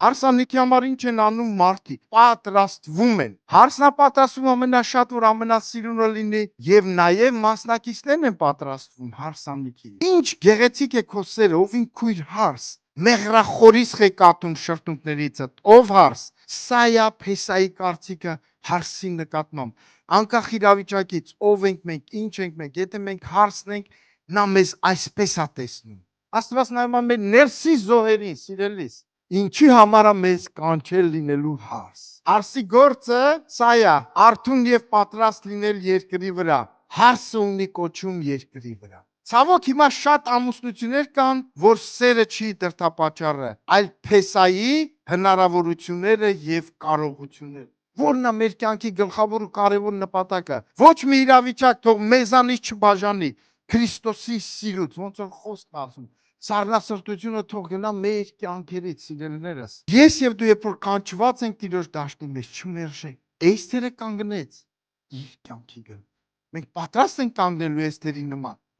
Հարսանիքի համար ինչ են անում մարդիկ, պատրաստվում են, հարսնապատրաստվում ամենաշատ, որ ամենասիրունը լինի, եւ նաեւ մասնակիցներն են պատրաստվում հարսանիքի, ինչ գեղեցիկ է քո սերը, ով ին քույր հարս, մեղրախորից ղեկատում շրթունքներիցդ, ով հարս, սա է Փեսայի կարծիքը հարսի նկատմամբ, անկախ իրավիճակից, ով ենք մենք, ինչ ենք մենք, եթե մենք հարսն ենք, նա մեզ այսպես է տեսնում, Աստված նայում է մեր ներսի զոհերին, սիրելիս, ինչի համար է մեզ կանչել լինելու հարս։ Հարսի գործը սա է, արթուն եւ պատրաստ լինել երկրի վրա, հարսը ունի կոչում երկրի վրա։ Ցավոք հիմա շատ ամուսնություններ կան, որ սերը չի դրդապատճառը, այլ Փեսայի հնարավորությունները եւ կարողությունները։ Որն է մեր կյանքի գլխավոր ու կարևոր նպատակը։ Ոչ մի իրավիճակ թող մեզանից չբաժանի Քրիստոսի սիրուց, ոնց որ խոսքն ասում։ Սառնասրտությունը թող գնա մեր կյանքերից, սիրելիներս։ Ես եւ դու երբ որ կանչված ենք Տիրոջ դաշտի մեջ, չմերժենք։ Էսթերը կանգնեց իր կյանքի գն։ Մենք պատրաստ ենք կանգնելու Էսթերի նման։